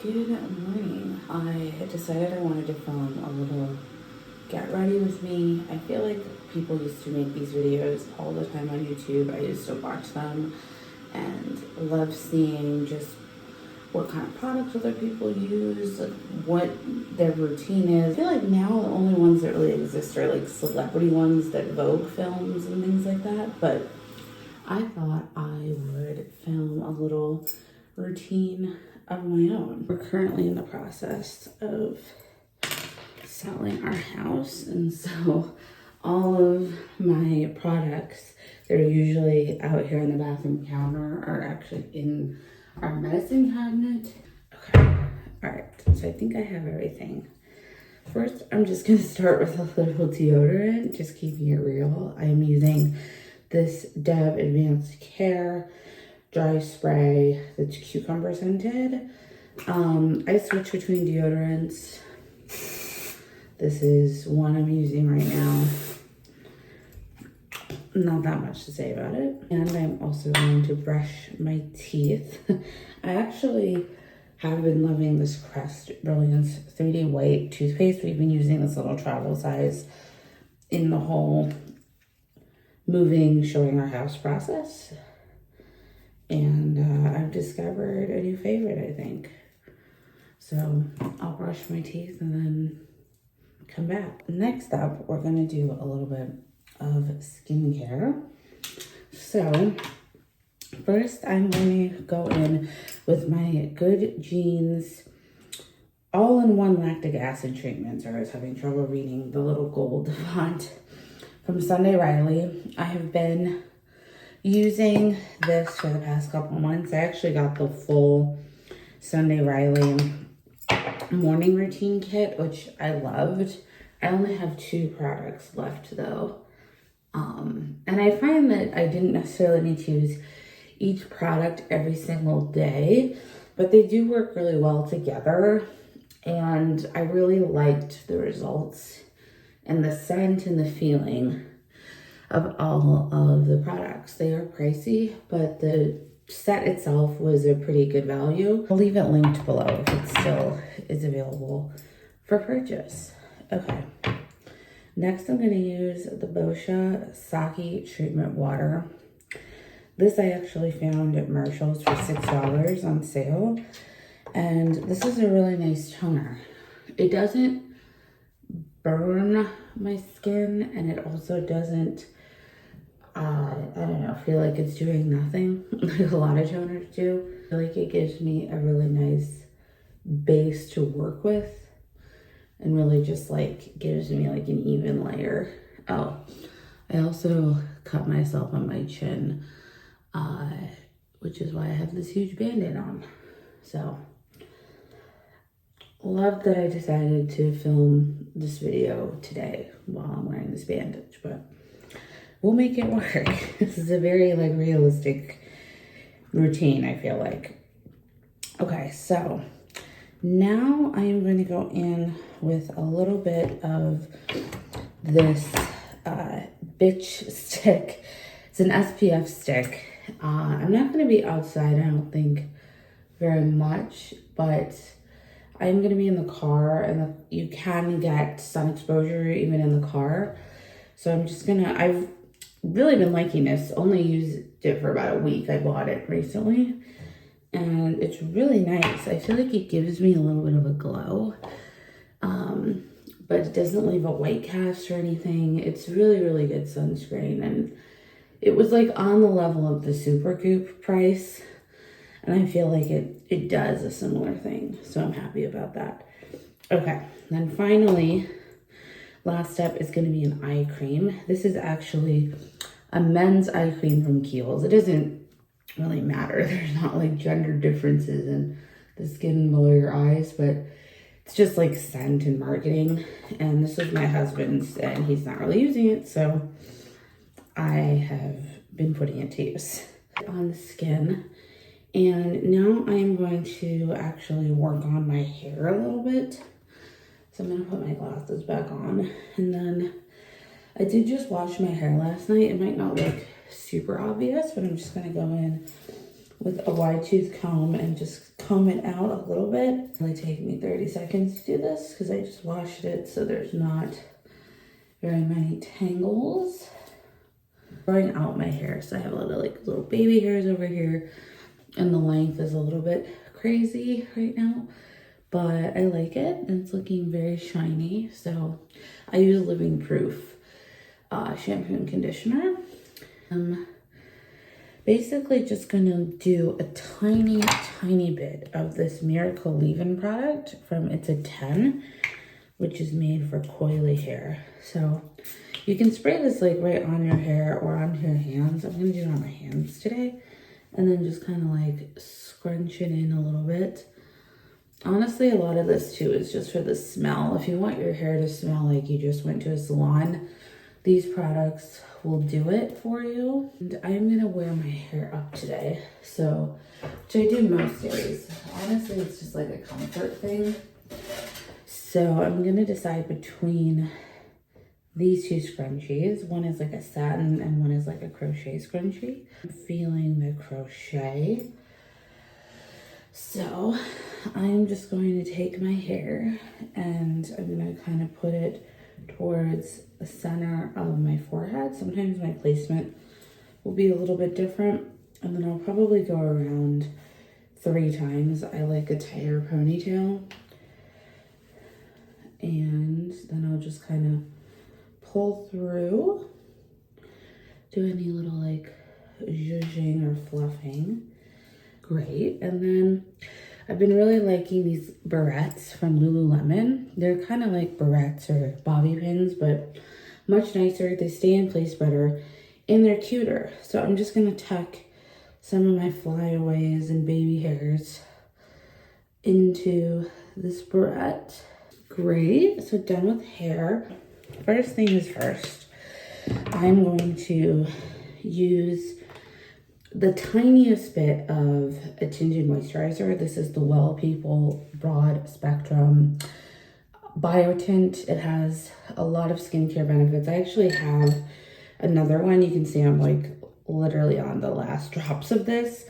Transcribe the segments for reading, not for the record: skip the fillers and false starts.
Good morning. I decided I wanted to film a little get ready with me. I feel like people used to make these videos all the time on YouTube. I used to watch them and love seeing just what kind of products other people use, like what their routine is. I feel like now the only ones that really exist are like celebrity ones that Vogue films and things like that. But I thought I would film a little routine of my own. We're currently in the process of selling our house, and so all of my products that are usually out here on the bathroom counter are actually in our medicine cabinet. Okay, all right, so I think I have everything. First, I'm just gonna start with a little deodorant, just keeping it real. I'm using this Dove Advanced Care dry spray that's cucumber scented. I switch between deodorants. This is one I'm using right now. Not that much to say about it. And I'm also going to brush my teeth. I actually have been loving this Crest Brilliance 3D White toothpaste. We've been using this little travel size in the whole moving, showing our house process. And I've discovered a new favorite, I think. So I'll brush my teeth and then come back. Next up, we're gonna do a little bit of skincare. So first, I'm going to go in with my Good Genes all-in-one lactic acid treatment. Sorry, I was having trouble reading the little gold font from Sunday Riley. I have been using this for the past couple months. I actually got the full Sunday Riley morning routine kit, which I loved. I only have 2 products left though. And I find that I didn't necessarily need to use each product every single day, but they do work really well together. And I really liked the results and the scent and the feeling of all of the products. They are pricey, but the set itself was a pretty good value. I'll leave it linked below if it still is available for purchase. Okay. Next, I'm going to use the Boscia Sake Treatment Water. This I actually found at Marshall's for $6 on sale. And this is a really nice toner. It doesn't burn my skin, and it also doesn't, I don't know, feel like it's doing nothing like a lot of toners do. I feel like it gives me a really nice base to work with and really just like gives me like an even layer. Oh, I also cut myself on my chin, which is why I have this huge band-aid on. So, love that I decided to film this video today while I'm wearing this bandage, but we'll make it work. This is a very like realistic routine, I feel like. Okay, so now I am going to go in with a little bit of this bitch stick. It's an SPF stick. I'm not going to be outside, I don't think, very much, but I'm going to be in the car, and you can get sun exposure even in the car. So I'm just going to, I've really been liking this. Only used it for about a week. I bought it recently, and it's really nice. I feel like it gives me a little bit of a glow, but it doesn't leave a white cast or anything. It's really, really good sunscreen, and it was like on the level of the Supergoop price, and I feel like it does a similar thing, so I'm happy about that. Okay, then finally, last step is going to be an eye cream. This is actually a men's eye cream from Kiehl's. It doesn't really matter. There's not like gender differences in the skin below your eyes, but it's just like scent and marketing. And this is my husband's, and he's not really using it, so I have been putting it to use on the skin. And now I am going to actually work on my hair a little bit. So I'm gonna put my glasses back on, and then I did just wash my hair last night. It might not look super obvious, but I'm just gonna go in with a wide tooth comb and just comb it out a little bit. It'll only take me 30 seconds to do this because I just washed it so there's not very many tangles. Growing out my hair, so I have a lot of like little baby hairs over here and the length is a little bit crazy right now, but I like it and it's looking very shiny. So I use Living Proof shampoo and conditioner. Basically just gonna do a tiny bit of this Miracle Leave-In product from It's a 10, which is made for coily hair. So you can spray this like right on your hair or onto your hands. I'm gonna do it on my hands today. And then just kind of like scrunch it in a little bit. Honestly, a lot of this too is just for the smell. If you want your hair to smell like you just went to a salon, these products will do it for you. And I'm gonna wear my hair up today. So, which I do most days. Honestly, it's just like a comfort thing. So I'm gonna decide between these two scrunchies. One is like a satin and one is like a crochet scrunchie. I'm feeling the crochet. So I'm just going to take my hair and I'm gonna kind of put it towards the center of my forehead. Sometimes my placement will be a little bit different. And then I'll probably go around 3 times. I like a tighter ponytail. And then I'll just kind of pull through, do any little like zhuzhing or fluffing. Great. And then I've been really liking these barrettes from Lululemon. They're kind of like barrettes or bobby pins, but much nicer. They stay in place better and they're cuter. So I'm just going to tuck some of my flyaways and baby hairs into this barrette. Great. So done with hair. First thing is first, I'm going to use the tiniest bit of a tinted moisturizer. This is the Well People Broad Spectrum Biotint. It has a lot of skincare benefits. I actually have another one. You can see I'm like literally on the last drops of this.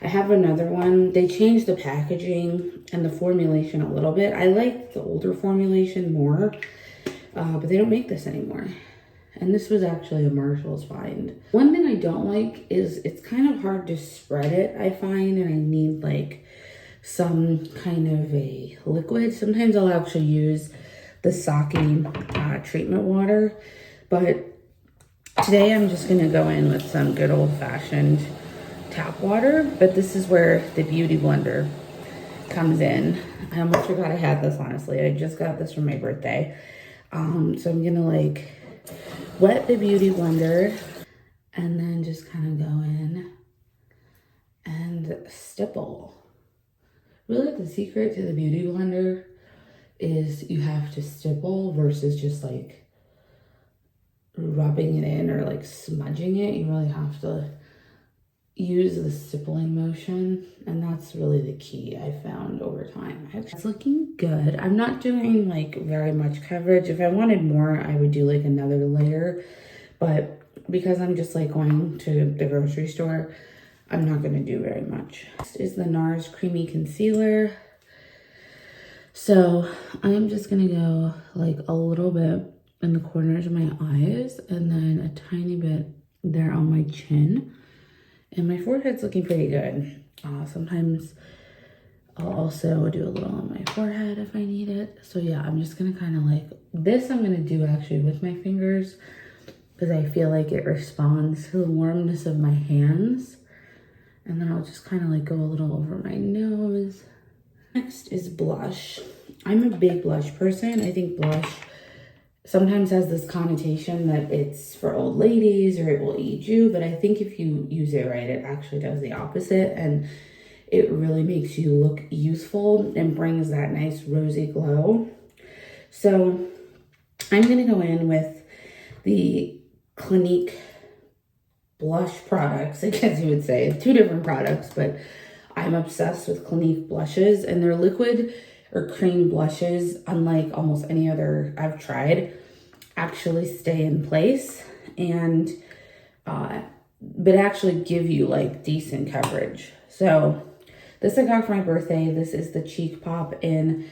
I have another one. They changed the packaging and the formulation a little bit. I like the older formulation more. But they don't make this anymore. And this was actually a Marshall's find. One thing I don't like is it's kind of hard to spread it, I find, and I need like some kind of a liquid. Sometimes I'll actually use the Sake treatment water, but today I'm just gonna go in with some good old-fashioned tap water, but this is where the Beauty Blender comes in. I almost forgot I had this, honestly. I just got this for my birthday. So I'm gonna like wet the Beauty Blender and then just kind of go in and stipple. Really the secret to the Beauty Blender is you have to stipple versus just like rubbing it in or like smudging it. You really have to use the stippling motion, and that's really the key I found over time. It's looking good. I'm not doing like very much coverage. If I wanted more, I would do like another layer, but because I'm just like going to the grocery store, I'm not gonna do very much. This is the NARS Creamy Concealer. So I'm just gonna go like a little bit in the corners of my eyes and then a tiny bit there on my chin. And my forehead's looking pretty good. Sometimes I'll also do a little on my forehead if I need it. So yeah, I'm just gonna kind of like, this I'm gonna do actually with my fingers because I feel like it responds to the warmness of my hands. And then I'll just kind of like go a little over my nose. Next is blush. I'm a big blush person. I think blush sometimes has this connotation that it's for old ladies or it will age you, but I think if you use it right, it actually does the opposite, and it really makes you look youthful and brings that nice rosy glow. So I'm gonna go in with the Clinique blush products, I guess you would say. 2 different products, but I'm obsessed with Clinique blushes, and they're liquid or cream blushes, unlike almost any other I've tried, actually stay in place and but actually give you like decent coverage. So this I got for my birthday. This is the Cheek Pop in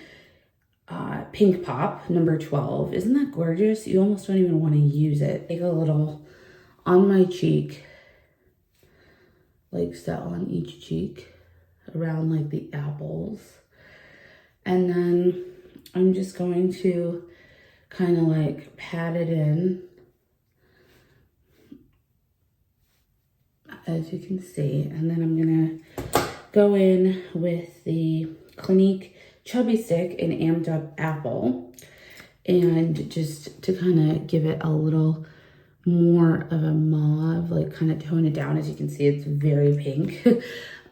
Pink Pop, number 12. Isn't that gorgeous? You almost don't even want to use it. Take a little on my cheek, like so on each cheek, around like the apples. And then I'm just going to kind of like pat it in, as you can see. And then I'm gonna go in with the Clinique Chubby Stick in Amped Up Apple, and just to kind of give it a little more of a mauve, like kind of tone it down. As you can see, it's very pink.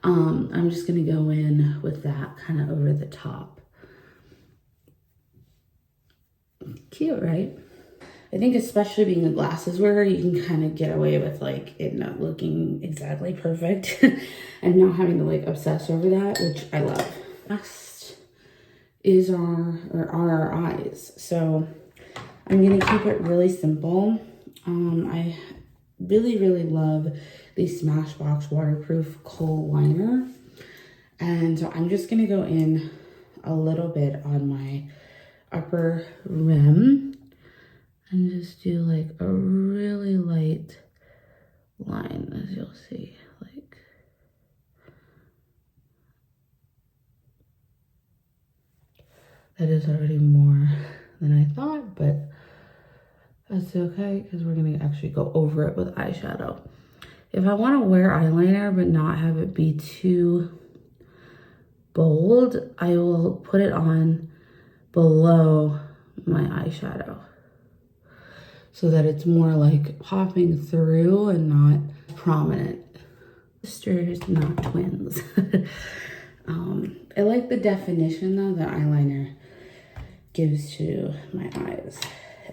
I'm just gonna go in with that kind of over the top. Cute, right? I think especially being a glasses wearer, you can kind of get away with like it not looking exactly perfect and not having to like obsess over that, which I love. Next is our eyes. So I'm gonna keep it really simple. I really love the Smashbox waterproof kohl liner, and so I'm just gonna go in a little bit on my upper rim and just do like a really light line, as you'll see. Like, that is already more than I thought, but that's okay because we're gonna actually go over it with eyeshadow. If I want to wear eyeliner but not have it be too bold, I will put it on below my eyeshadow so that it's more like popping through and not prominent. Sisters, not twins. I like the definition though that eyeliner gives to my eyes.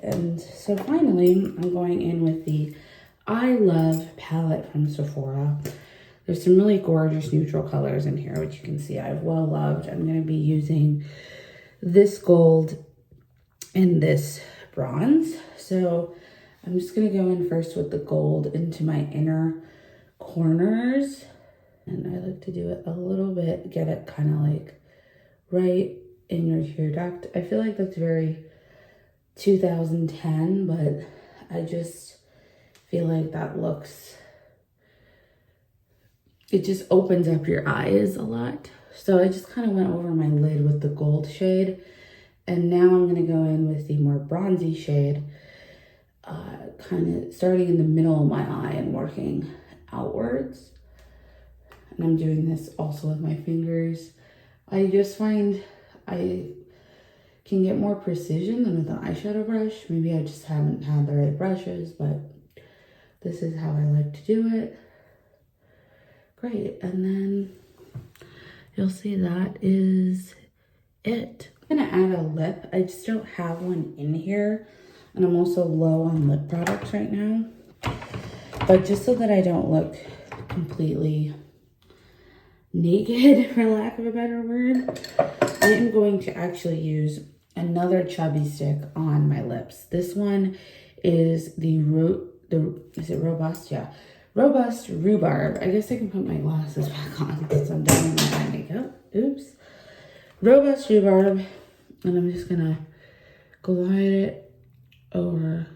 And so finally, I'm going in with the I Love palette from Sephora. There's some really gorgeous neutral colors in here, which you can see I've well loved. I'm going to be using this gold and this bronze. So I'm just going to go in first with the gold into my inner corners. And I like to do it a little bit, get it kind of like right in your tear duct. I feel like that's very 2010, but I just feel like that looks, it just opens up your eyes a lot. So I just kind of went over my lid with the gold shade, and now I'm going to go in with the more bronzy shade, kind of starting in the middle of my eye and working outwards. And I'm doing this also with my fingers. I just find I can get more precision than with an eyeshadow brush. Maybe I just haven't had the right brushes, but this is how I like to do it. Great, and then you'll see that is it. I'm gonna add a lip. I just don't have one in here, and I'm also low on lip products right now. But just so that I don't look completely naked, for lack of a better word, I am going to actually use another chubby stick on my lips. This one is is it Robust? Yeah. Robust Rhubarb. I guess I can put my glasses back on because I'm done with my makeup. Oops. Robust Rhubarb. And I'm just going to glide it over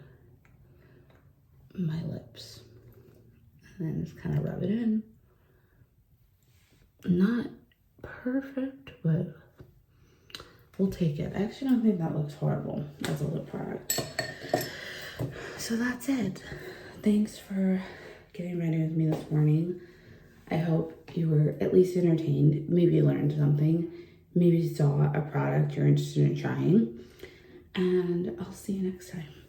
my lips. And then just kind of rub it in. Not perfect, but we'll take it. I actually don't think that looks horrible as a lip product. So that's it. Thanks for getting ready with me this morning. I hope you were at least entertained. Maybe you learned something. Maybe you saw a product you're interested in trying. And I'll see you next time.